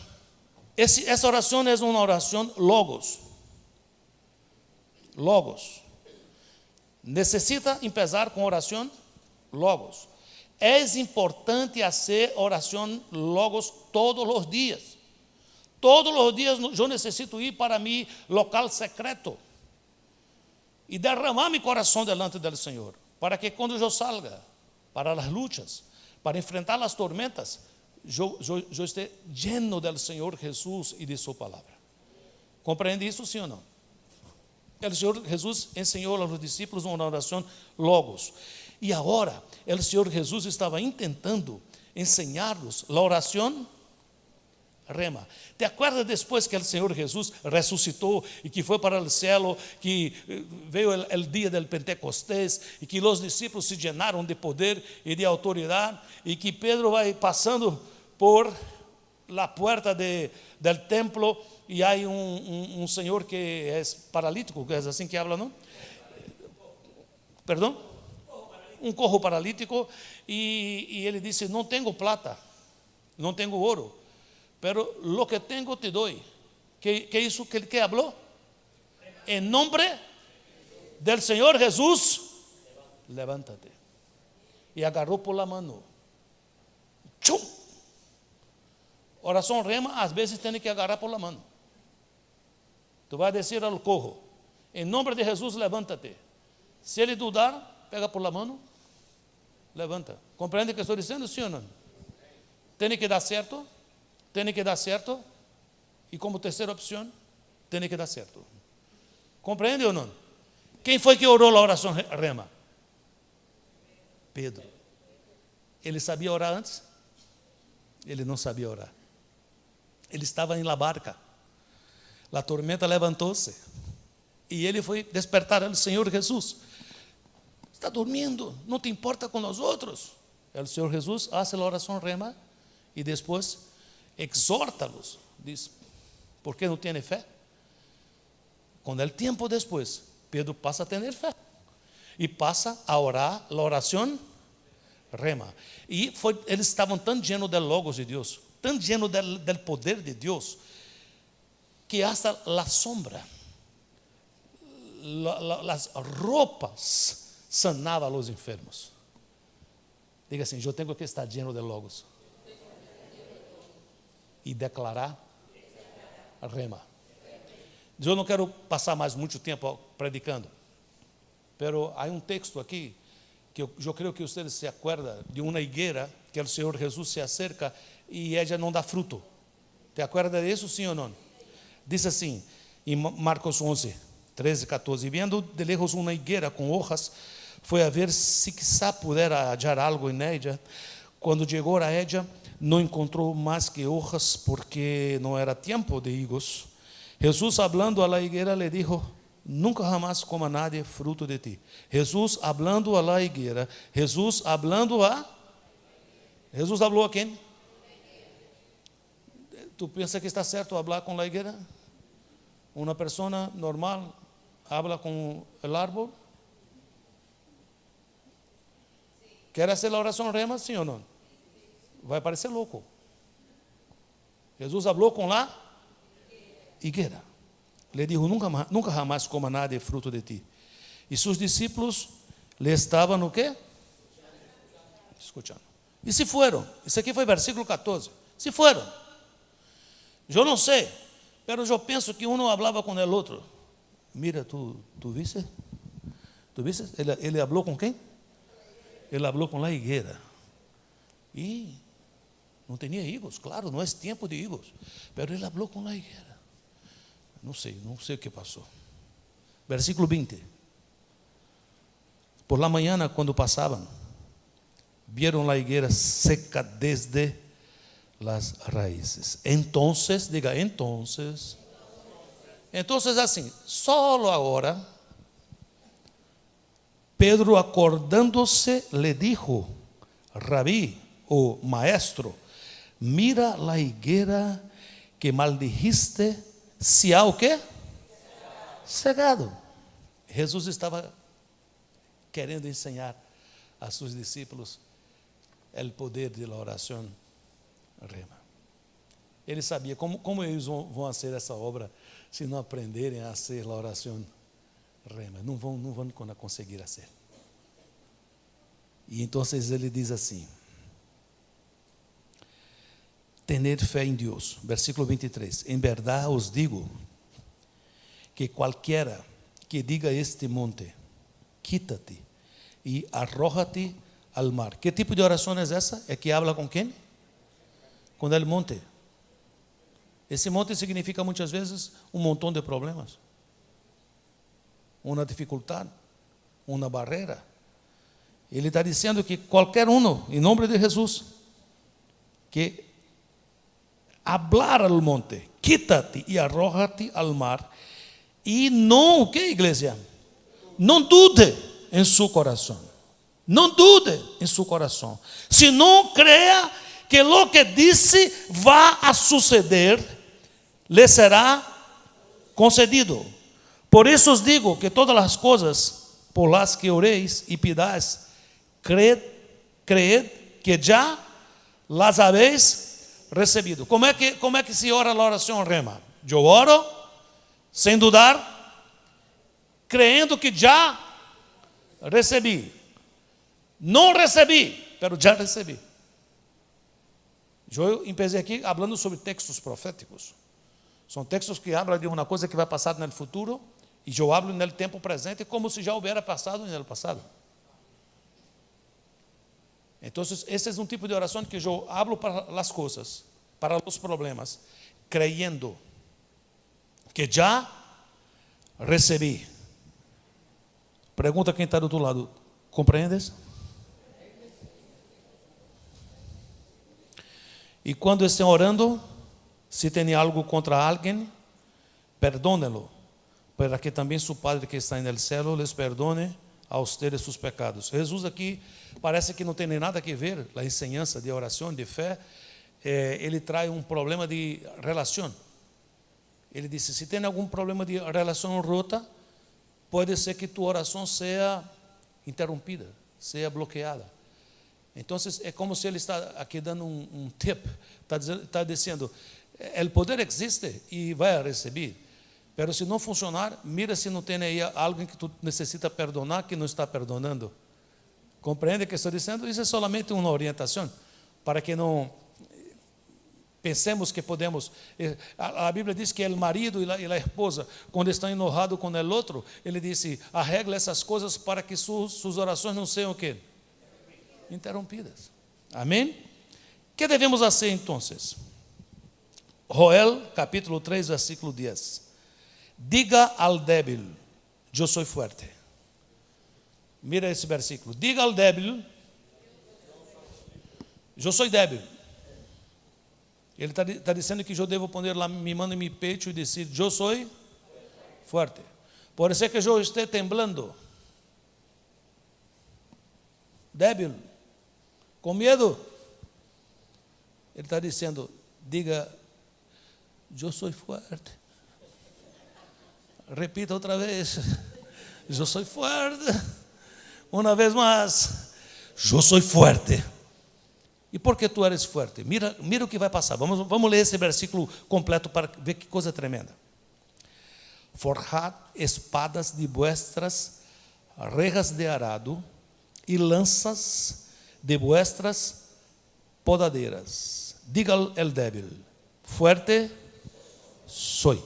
A: Essa oração é uma oração logos. Logos. Necessita começar com oração logos. É importante fazer oração logos todos os dias. Todos os dias eu necessito ir para meu local secreto e derramar meu coração delante do Senhor, para que quando eu salga para as lutas, para enfrentar as tormentas, eu esteja lleno do Senhor Jesus e de sua palavra. Compreende isso, sim ou não? O Senhor Jesus ensinou aos discípulos uma oração logos. E agora, o Senhor Jesus estava intentando ensinar-los a oração rema. ¿Te acuerdas después que el Señor Jesús resucitó y que fue para el cielo, que veio el día del Pentecostés y que los discípulos se llenaron de poder y de autoridad y que Pedro va pasando por la puerta del templo y hay un señor que es paralítico, que es así que habla, ¿no? ¿Perdón? Un cojo paralítico y ele disse, não tenho plata, não tenho ouro, pero lo que tengo te doy. Que isso que ele falou? Em nome del Senhor Jesus, levántate. E agarrou por la mano. ¡Chum! Oração rema, às vezes tem que agarrar por la mano. Tu vai dizer ao cojo, em nome de Jesus, levántate. Se ele dudar, pega por la mano, levanta. Compreende o que estou dizendo, sim ou não? Tem que dar certo. Tem que dar certo. E como terceira opção, tem que dar certo. Compreende ou não? Quem foi que orou a oração rema? Pedro. Ele sabia orar antes? Ele não sabia orar. Ele estava em la barca. A tormenta levantou-se. E ele foi despertar ao Senhor Jesus. Está dormindo, não te importa com nós outros. O Senhor Jesus faz a oração rema e depois exorta-los. Diz, ¿por que não tem fé? Com o tempo depois, Pedro passa a ter fé e passa a orar a oração rema. E eles estavam tão llenos do Logos de Deus, tão llenos do poder de Deus, que hasta a sombra, as roupas sanava os enfermos. Diga assim, eu tenho que estar lleno de Logos e declarar rema. Eu não quero passar mais muito tempo predicando, pero há um texto aqui que eu creio que vocês se acuerdam de uma higuera que o Senhor Jesus se acerca e ela não dá fruto. Te acuerdas disso, sim ou não? Diz assim, em Marcos 11, 13, 14, e vendo de lejos uma higuera com hojas, foi a ver se quizá pudera hallar algo em ella. Quando chegou a ella, não encontrou mais que hojas, porque não era tempo de higos. Jesus, falando a la higuera, le dijo, nunca jamás coma nadie fruto de ti. Jesus, hablando a la higuera, Jesus, hablando a... Jesus falou a quem? Tu pensa que está certo falar com a higuera? Uma pessoa normal habla com o árbol? Quer fazer a oração rema, sim ou não? Vai parecer louco. Jesus falou com a higuera. Le dijo, nunca jamás coma nada fruto de ti. E seus discípulos le estavam no quê? Escutando. E se foram. Isso aqui foi versículo 14. Se foram. Eu não sei, mas eu penso que um falava com o outro. Mira, tu viste? Tu viste? Ele falou com quem? Ele falou com a higuera. E não tinha higos, claro, não é tempo de higos. Mas ele falou com a higuera. Não sei o que passou. Versículo 20. Por la mañana, quando passavam, vieron a higuera seca desde las raíces. Entonces, diga, entonces assim, solo agora, Pedro acordando-se le dijo, Rabí, o maestro, mira la higuera que maldijiste, se há o quê? Cegado. Jesus estava querendo ensinar a seus discípulos o poder da oração rema. Ele sabia como eles vão fazer essa obra se não aprenderem a fazer a oração rema. Não vão conseguir fazer. E então ele diz assim: tener fé em Deus. Versículo 23. Em verdade os digo que qualquer que diga este monte, quítate e arrójate al mar. Que tipo de oração é essa? É que habla com quem? Com o monte. Esse monte significa muitas vezes um montão de problemas, uma dificuldade, uma barreira. Ele está dizendo que qualquer um, em nome de Jesus, que hablar al monte, quítate y arrójate al mar, y no, ¿qué iglesia? No dude en su corazón. No dude en su corazón. Si no crea que lo que dice va a suceder, le será concedido. Por eso os digo que todas las cosas por las que oréis y pidáis, creed que ya las habéis recebido. Como é que se ora a oração rema? Eu oro sem dudar, crendo que já recebi. Não recebi, mas já recebi. Eu empecé aqui falando sobre textos proféticos. São textos que falam de uma coisa que vai passar no futuro, e eu hablo no tempo presente como se já houvera passado no passado. Então, esse é um tipo de oração que eu hablo para as coisas, para os problemas, creyendo que já recebi. Pergunta quem está do outro lado: compreendes? E quando estão orando, se tem algo contra alguém, perdónelo, para que também seu Padre que está no céu les perdone a ustedes seus pecados. Jesus aqui parece que não tem nem nada a ver a enseñança de oração, de fé. Ele traz um problema de relação. Ele disse: se tem algum problema de relação rota, pode ser que tua oração seja interrompida, seja bloqueada. Então, é como se ele está aqui dando um tip, está dizendo: o poder existe e vai receber, mas se não funcionar, mira se não tem aí alguém que tu necessita perdonar, que não está perdonando. Compreende o que estou dizendo? Isso é solamente uma orientação, para que não pensemos que podemos. A Bíblia diz que o marido e a esposa, quando estão enojados com o outro, ele disse: arregle essas coisas para que suas orações não sejam o quê? Interrompidas. Amém? Que devemos fazer então? Joel capítulo 3, versículo 10. Diga al débil: eu sou forte. Mira esse versículo. Diga al débil: eu sou débil. Ele está dizendo que eu devo poner lá minha mão em meu peito e dizer: eu sou forte. Pode ser que eu esteja temblando, débil, com medo. Ele está dizendo: diga: eu sou forte. Repita outra vez: eu sou forte. Uma vez mais: eu sou forte. E por que tu eres forte? Mira o que vai passar. Vamos ler esse versículo completo para ver que coisa tremenda. Forjad espadas de vuestras rejas de arado e lanças de vuestras podadeiras. Diga el débil: fuerte soy.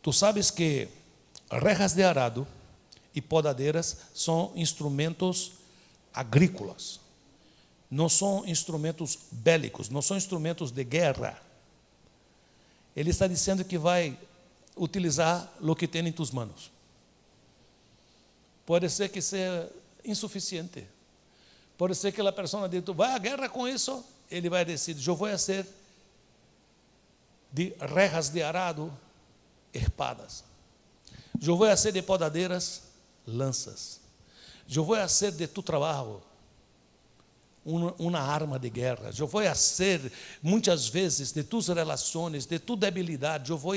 A: Tu sabes que rejas de arado e podadeiras são instrumentos agrícolas. Não são instrumentos bélicos, não são instrumentos de guerra. Ele está dizendo que vai utilizar o que tem em tus manos. Pode ser que seja insuficiente. Pode ser que a pessoa diga: tu vai à guerra com isso. Ele vai dizer: eu vou fazer de rejas de arado espadas. Eu vou fazer de podadeiras lanças. Eu vou fazer de tu trabalho uma arma de guerra. Eu vou fazer muitas vezes de tus relações, de tu debilidade. Eu vou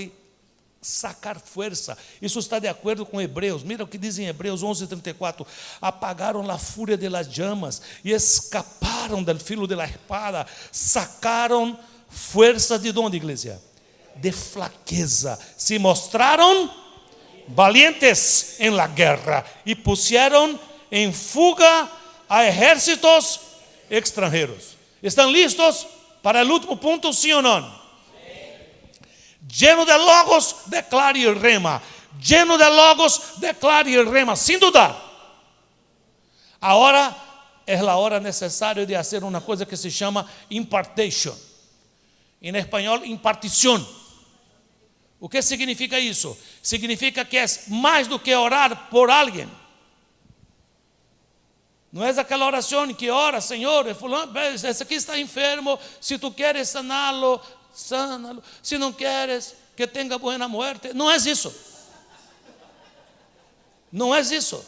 A: sacar força. Isso está de acordo com Hebreus. Mira o que diz em Hebreus 11:34. Apagaram a fúria de las llamas e escaparam del filo de la espada. Sacaram força de onde, igreja? De flaqueza. Se mostraram valientes em la guerra e puseram em fuga a ejércitos extranjeros. Estão listos para o último ponto, sim ou não? Lleno de logos, declare e rema. Lleno de logos, declare e rema, sem dudar. Agora é a hora necessária de fazer uma coisa que se chama impartation. Em espanhol, impartição. O que significa isso? Significa que é mais do que orar por alguém. Não é aquela oração que ora, Senhor, fulano, esse aqui está enfermo, se tu queres saná-lo, sánalo. Se não queres, que tenha boa muerte. Não é isso. Não é isso.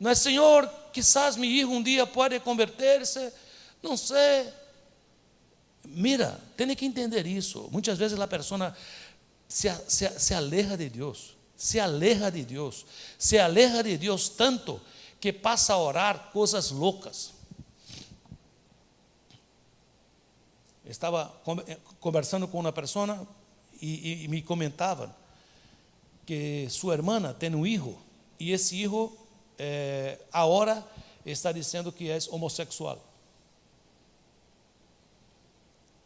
A: Não é, Senhor, quizás meu filho um dia pode converter-se, não sei. Mira, tem que entender isso. Muitas vezes a pessoa se aleja de Deus, se aleja de Deus, se aleja de Deus tanto que passa a orar coisas loucas. Estava conversando com uma pessoa e me comentavam que sua irmã tem um filho e esse filho agora está dizendo que é homossexual.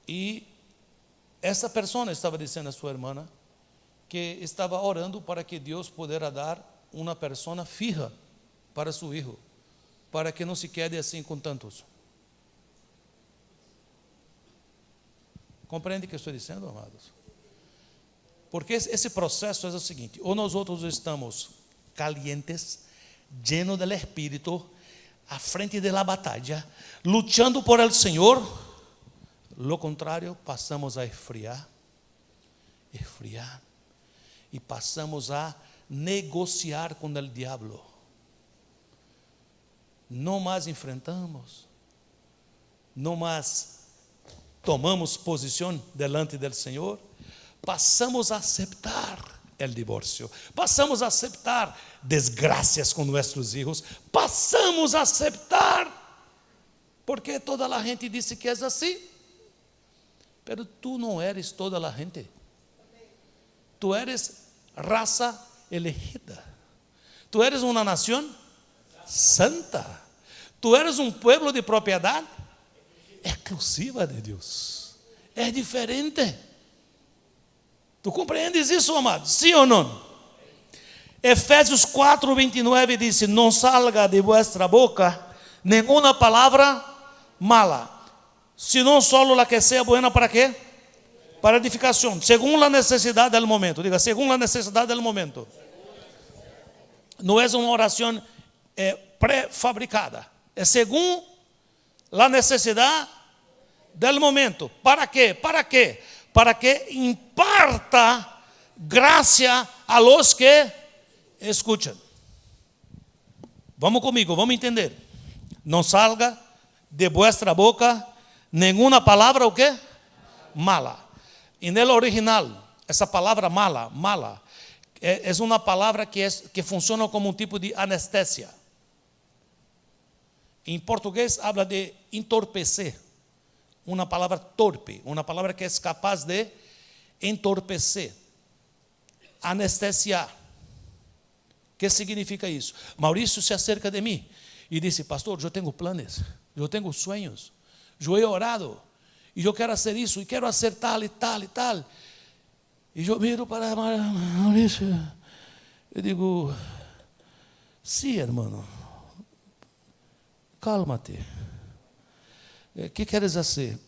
A: E essa pessoa estava dizendo a sua irmã que estava orando para que Deus pudesse dar uma pessoa fija para seu filho, para que não se quede assim com tantos. Compreende o que eu estou dizendo, amados? Porque esse processo é o seguinte: ou nós outros estamos calientes, llenos do Espírito, à frente da batalha, lutando por el Senhor. Lo contrário, passamos a esfriar, e passamos a negociar com o diabo. Não mais enfrentamos, não mais tomamos posição delante do Senhor, passamos a aceitar o divórcio, passamos a aceitar desgraças com nossos filhos, passamos a aceitar, porque toda a gente disse que é assim. Pero tu não eres toda a gente. Tu eres raça elegida. Tu eres uma nação santa. Tu eres um pueblo de propriedade exclusiva de Deus. É diferente. Tu compreendes isso, amado? Sim ou não? Efésios 4:29 diz: não salga de vuestra boca nenhuma palavra mala, senão solo la que sea buena. ¿Para qué? Para edificación, según la necesidad del momento. Diga, según la necesidad del momento. No es una oración prefabricada, es según la necesidad del momento. ¿Para qué? ¿Para qué? Para que imparta gracia a los que escuchan. Vamos comigo, vamos entender. No salga de vuestra boca nenhuma palavra o quê? Mala. E no original, essa palavra mala, é uma palavra que funciona como um tipo de anestesia. Em português, habla de entorpecer. Uma palavra torpe, uma palavra que é capaz de entorpecer, anestesiar. O que significa isso? Maurício se acerca de mim e disse: pastor, eu tenho planos, eu tenho sonhos. Eu he orado e eu quero fazer isso e quero fazer tal e tal e tal. E eu miro para Maurício, eu digo: sim, hermano, cálmate. O que queres fazer?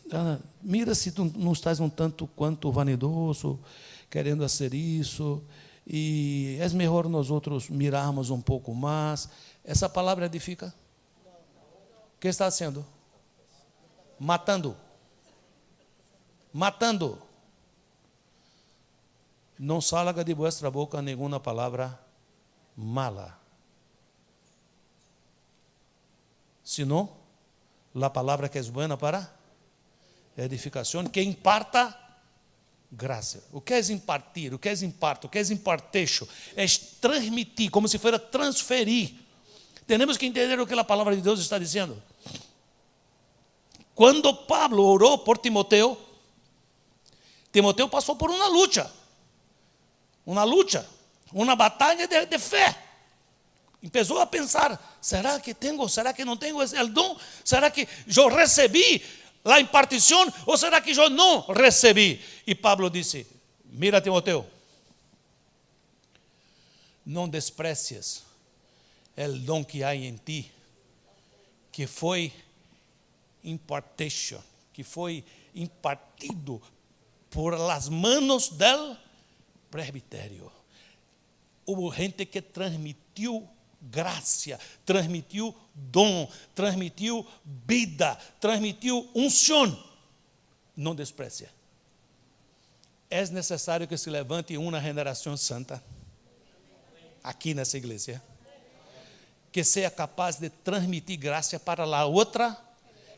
A: Mira se tu não estás um tanto quanto vanidoso, querendo fazer isso, e é melhor nós outros mirarmos um pouco mais. Essa palavra edifica? O que está fazendo? Matando. Não salga de vuestra boca nenhuma palavra mala, senão a palavra que é buena para edificação, que imparta graça. O que é impartir? O que é imparto? O que é impartecho? É transmitir, como se fosse transferir. Temos que entender o que a palavra de Deus está dizendo. Quando Pablo orou por Timoteo, Timoteo passou por uma luta, uma batalha de fé. Começou a pensar: será que tenho, será que não tenho esse dom? Será que eu recebi a impartição ou será que eu não recebi? E Pablo disse: mira, Timoteo, não desprecies o dom que há em ti, que foi impartido, que foi impartido por las manos del presbitério. Houve gente que transmitiu graça, transmitiu dom, transmitiu vida, transmitiu unção. Não despreze. É necessário que se levante uma geração santa aqui nessa igreja, que seja capaz de transmitir graça para a outra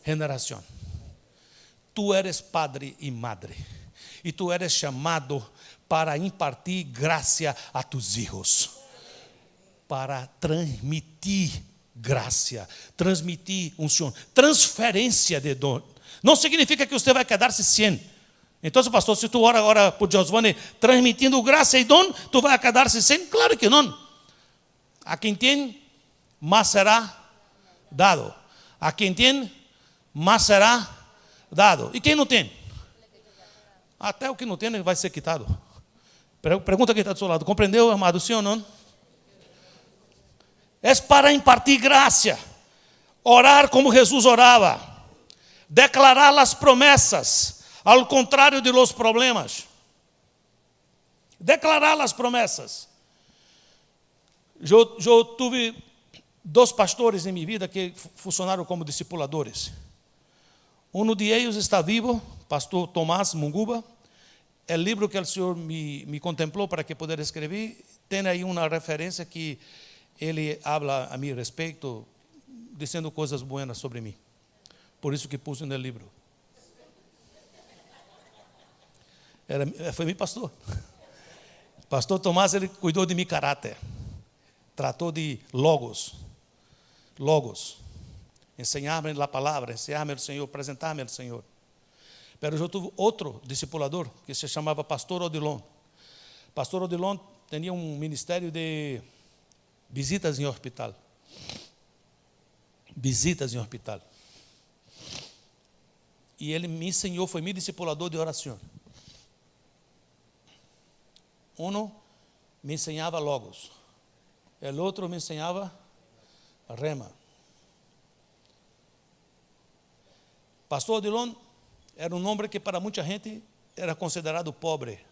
A: geração. Tu eres padre e madre, e tu eres chamado para impartir graça a tus hijos, para transmitir graça, transmitir unção, transferência de dom. Não significa que você vai quedar-se sem. Então, pastor, se tu ora por Giovanni transmitindo graça e dom, tu vai quedar-se sem? Claro que não. A quem tem, mais será dado. A quem tem, mais será dado. E quem não tem? Até o que não tem vai ser quitado. Pergunta quem está do seu lado. Compreendeu, amado? Sim ou não? É para impartir graça. Orar como Jesus orava. Declarar as promessas. Ao contrário de los problemas. Declarar as promessas. Eu tive 2 pastores em minha vida que funcionaram como discipuladores. Um de eles está vivo, pastor Tomás Munguba. O livro que o Senhor me contemplou para que pudesse escrever, tem aí uma referência que ele habla a meu respeito, dizendo coisas buenas sobre mim. Por isso que pus no livro. Foi meu pastor. Pastor Tomás, ele cuidou de meu caráter. Tratou de logos. Ensinar-me a palavra, ensinar-me o Senhor, apresentar-me ao Senhor. Mas eu tive outro discipulador que se chamava Pastor Odilon. Pastor Odilon tinha um ministério de visitas em hospital. Visitas em hospital. E ele me ensinou, foi meu discipulador de oração. Um me ensinava logos. O outro me ensinava rema. Pastor Odilon era um homem que para muita gente era considerado pobre.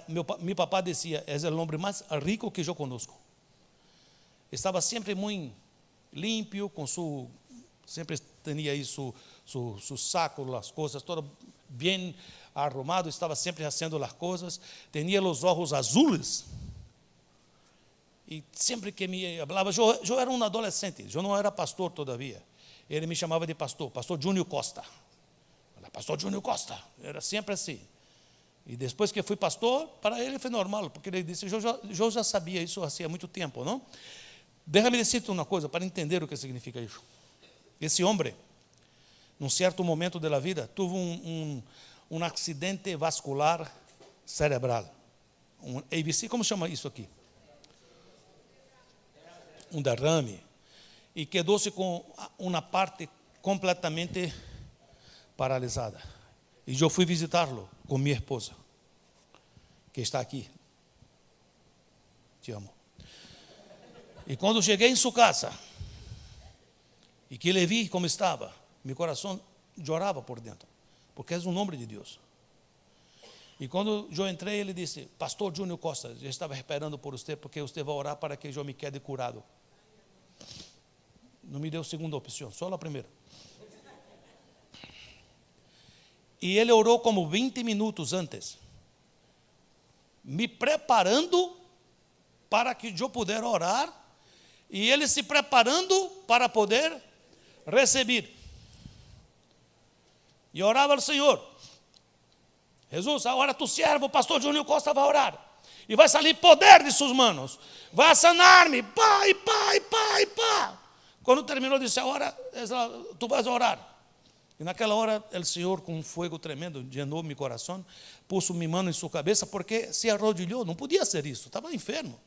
A: Meu papá dizia, é o homem mais rico que eu conozco. Estava sempre muito limpo, sempre tinha aí seu saco, as coisas, todo bem arrumado, estava sempre fazendo as coisas, tinha os olhos azuis. E sempre que me falava, eu era um adolescente, eu não era pastor todavia. Ele me chamava de pastor Júnior Costa. Pastor Júnior Costa, era sempre assim. E depois que fui pastor, para ele foi normal, porque ele disse, eu já sabia isso há muito tempo, não? Deixa-me dizer uma coisa, para entender o que significa isso. Esse homem, num certo momento da vida, teve um acidente vascular cerebral. Um AVC, como chama isso aqui? Um derrame. E quedou-se com uma parte completamente paralisada. E eu fui visitá-lo com minha esposa, que está aqui. Te amo. E quando cheguei em sua casa, e que ele vi como estava, meu coração chorava por dentro, porque é um nome de Deus. E quando eu entrei, ele disse, Pastor Júnior Costa, eu estava esperando por você, porque você vai orar para que eu me quede curado. Não me deu segunda opção, só a primeira. E ele orou como 20 minutos antes, me preparando para que eu pudesse orar, e ele se preparando para poder receber. E orava ao Senhor, Jesus, agora tu servo, o pastor Júnior Costa vai orar, e vai sair poder de suas mãos, vai sanar-me, pai. Quando terminou, disse, agora tu vais orar. E naquela hora, o Senhor, com um fogo tremendo, llenou meu coração, pôs minha mão em sua cabeça, porque se arrodilhou, não podia ser isso, estava enfermo.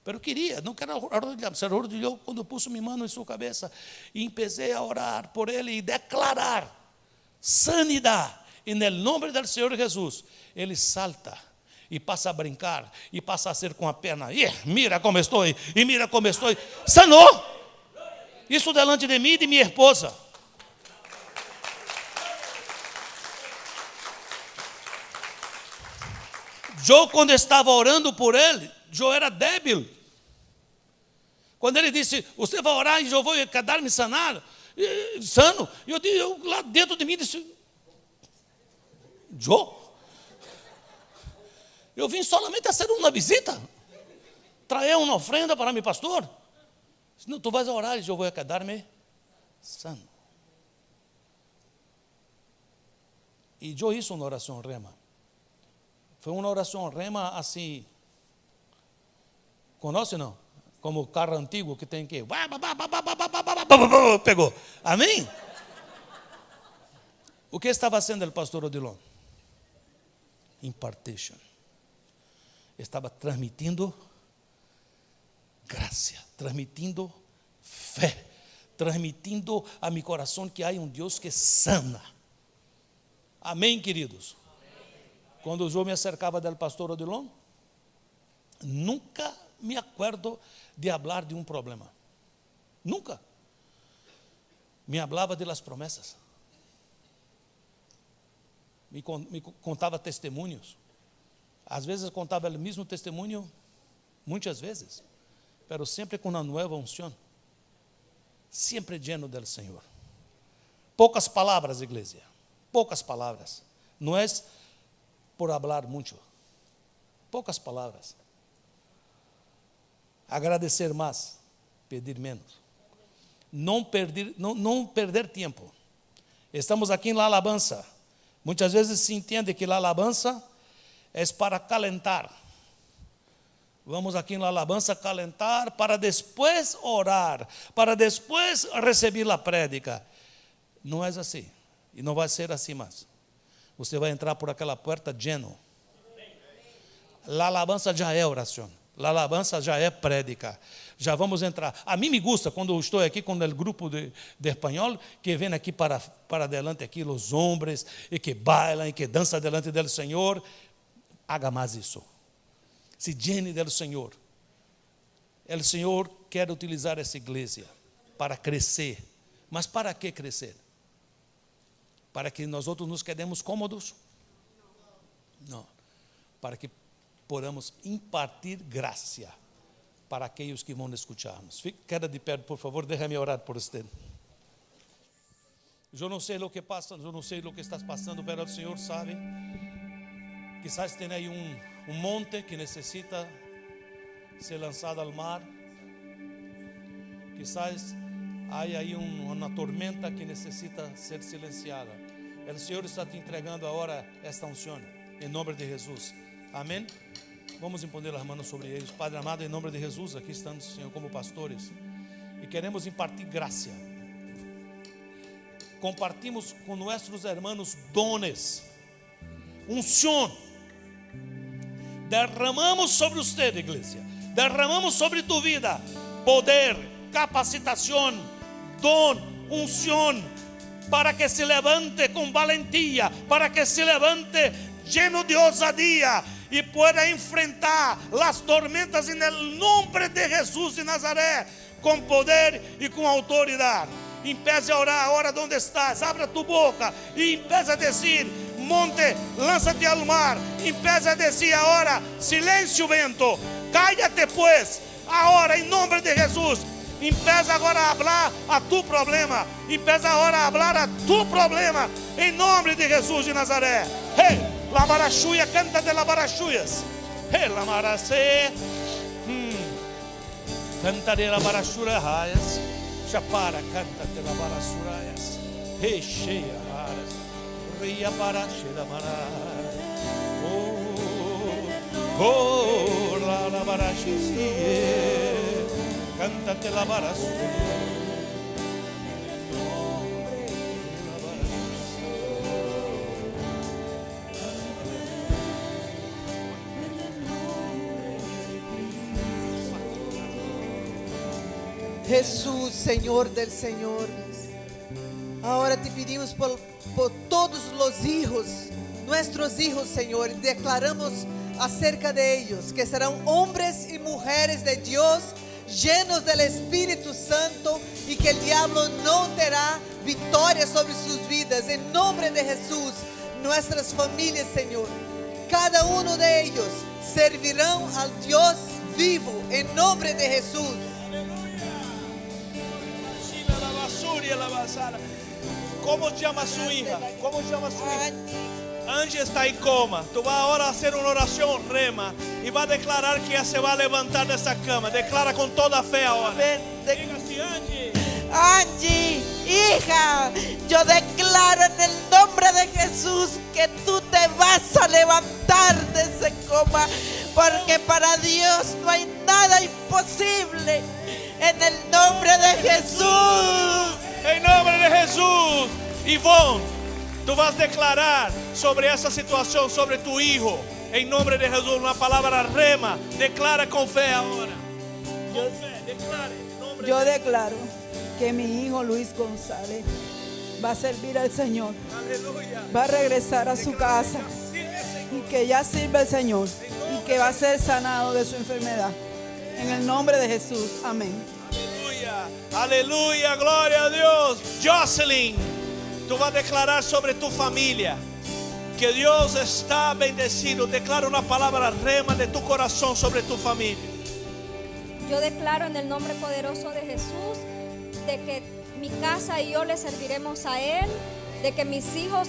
A: Mas queria, não quero arrodilhar, se arrodilhou quando pus minha mão em sua cabeça, e comecei a orar por ele e declarar sanidade, e no nome do Senhor Jesus, ele salta, e passa a brincar, e passa a ser com a perna, e mira como estou, sanou, isso delante de mim e de minha esposa. Eu, quando estava orando por ele, eu era débil. Quando ele disse, você vai orar e eu vou quedar-me sano, eu lá dentro de mim disse, eu vim solamente a ser uma visita, trazer uma ofrenda para meu pastor. Senão tu vais orar e eu vou quedar-me sano. E eu hice uma oração rema. Foi uma oração rema assim, conhece não? Como carro antigo que tem que... Pegou. Amém? O que estava fazendo o pastor Odilon? Impartition. Estava transmitindo graça, transmitindo fé, transmitindo a meu coração que há um Deus que sana. Amém, queridos? Quando eu me acercava do pastor Odilon, nunca me acuerdo de falar de um problema. Nunca. Me falava de las promessas. Me contava testemunhos. Às vezes contava o mesmo testemunho, muitas vezes, pero sempre com uma nova unção. Sempre lleno del Senhor. Poucas palavras, igreja. Poucas palavras. Não é por falar muito. Poucas palavras. Agradecer mais, pedir menos. Não perder tempo. Estamos aqui na alabança. Muitas vezes se entende que a alabança é para calentar. Vamos aqui na alabança calentar para depois orar, para depois receber a prédica. Não é assim. E não vai ser assim mais. Você vai entrar por aquela porta lleno. A alabança já é oração. A alabança já é prédica. Já vamos entrar. A mim me gusta quando eu estou aqui com o grupo de espanhol, que vem aqui para adelante aqui os homens, e que bailam, e que dançam delante do Senhor. Haga mais isso. Se llene do Senhor. O Senhor quer utilizar essa igreja para crescer. Mas para que crescer? Para que nós outros nos quedemos cômodos? Não. Para que podamos impartir graça para aqueles que vão escutar-nos. Queda de pé, por favor, deixa-me orar por você. Eu não sei o que passa, eu não sei o que estás passando, mas o Senhor sabe. Quizás tenha aí um monte que necessita ser lançado ao mar. Quizás há aí uma tormenta que necessita ser silenciada. O Senhor está te entregando agora esta unção, em nome de Jesus. Amém? Vamos impor as mãos sobre eles. Padre amado, em nome de Jesus, aqui estamos, Senhor, como pastores, e queremos impartir graça. Compartimos com nossos irmãos dones, unção. Derramamos sobre você, igreja. Derramamos sobre tu vida poder, capacitação, dom, unção, para que se levante com valentia, para que se levante lleno de ousadia e pueda enfrentar as tormentas em nome de Jesus de Nazaré, com poder e com autoridade. Empece a orar agora onde estás, abra tu boca e empece a dizer: monte, lança-te ao mar. Empece a dizer agora: silêncio vento, cállate pues, agora em nome de Jesus. Empece agora a falar a tu problema, empece agora a falar a tu problema, em nome de Jesus de Nazaré. Hey! La barachuia, canta de la barachuias. Hey, la maracê. Cantaré la barachura raias. Chapara, canta de la barachuraias. Hey, cheia raras. Ria para cheira marar. Oh, la barachuia. Canta de la barachura.
C: Jesús, Señor del Señor, ahora te pedimos por todos los hijos, nuestros hijos, Señor, y declaramos acerca de ellos que serán hombres y mujeres de Dios, llenos del Espíritu Santo, y que el diablo no tendrá victoria sobre sus vidas. En nombre de Jesús, nuestras familias, Señor, cada uno de ellos servirán al Dios vivo, en nombre de Jesús.
D: Aleluya, la basara. ¿Cómo llama su hija? ¿Cómo llama su hija? Angie está en coma. Tú vas ahora a hacer una oración rema y vas a declarar que ella se va a levantar de esa cama. Declara con toda fe ahora. Diga así, Angie.
C: Angie, hija, yo declaro en el nombre de Jesús que tú te vas a levantar de ese coma, porque para Dios no hay nada imposible. En el nombre de Jesús.
D: En nombre de Jesús. Ivonne, tú vas a declarar sobre esa situación, sobre tu hijo. En nombre de Jesús, una palabra rema. Declara con fe ahora. Con fe, declare. En nombre
E: Yo
D: de
E: declaro que mi hijo Luis González va a servir al Señor,
D: Aleluya.
E: va a regresar a su casa y que ya sirve al Señor y que va a ser sanado de su enfermedad. En el nombre de Jesús, amén.
D: Aleluya, aleluya, gloria a Dios. Jocelyn, tú vas a declarar sobre tu familia que Dios está bendecido. Declara una palabra rema de tu corazón sobre tu familia.
F: Yo declaro en el nombre poderoso de Jesús de que mi casa y yo le serviremos a Él, de que mis hijos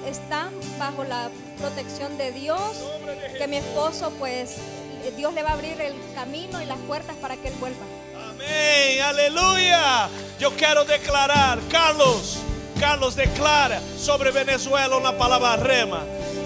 F: están bajo la protección de Dios, que mi esposo pues Dios le va a abrir el camino y las puertas para que Él vuelva.
D: Amén, aleluya. Yo quiero declarar, Carlos declara sobre Venezuela una palabra rema.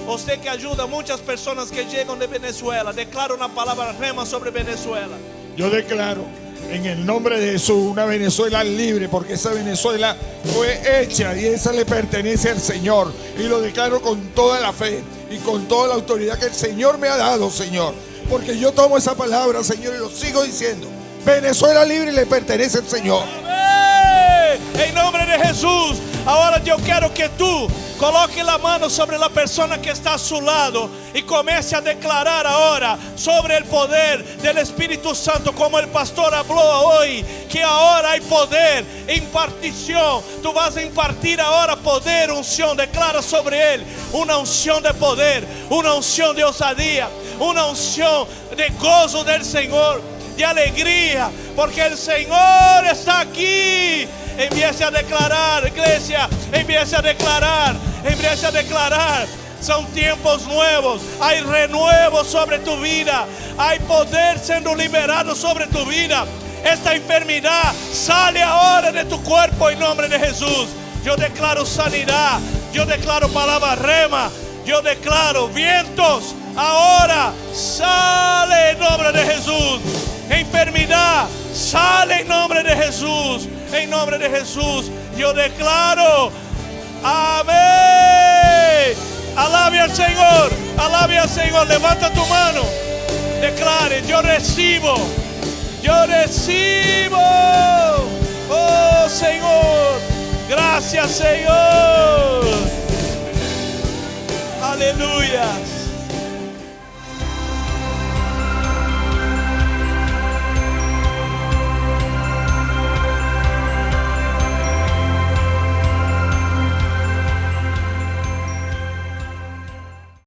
D: Usted que ayuda a muchas personas que llegan de Venezuela, declara una palabra rema sobre Venezuela.
G: Yo declaro en el nombre de Jesús una Venezuela libre, porque esa Venezuela fue hecha y esa le pertenece al Señor. Y lo declaro con toda la fe y con toda la autoridad que el Señor me ha dado, Señor. Porque yo tomo esa palabra, Señor, y lo sigo diciendo. Venezuela libre le pertenece al Señor.
D: Amén. En nombre de Jesús. Ahora yo quiero que tú coloque la mano sobre la persona que está a su lado y comience a declarar ahora sobre el poder del Espíritu Santo, como el pastor habló hoy, que ahora hay poder, impartición. Tú vas a impartir ahora poder, unción. Declara sobre él una unción de poder, una unción de osadía, una unción de gozo del Señor, de alegría, porque el Señor está aquí. Empiece a declarar, iglesia, empiece a declarar, empiece a declarar. Son tiempos nuevos, hay renuevo sobre tu vida, hay poder siendo liberado sobre tu vida. Esta enfermedad sale ahora de tu cuerpo en nombre de Jesús. Yo declaro sanidad, yo declaro palabra rema, yo declaro vientos. Ahora sale en nombre de Jesús. Enfermedad sale en nombre de Jesús. En nombre de Jesús yo declaro. Amén. Alabe al Señor, alabe al Señor. Levanta tu mano, declare: yo recibo, yo recibo. Oh Señor, gracias Señor. Aleluya.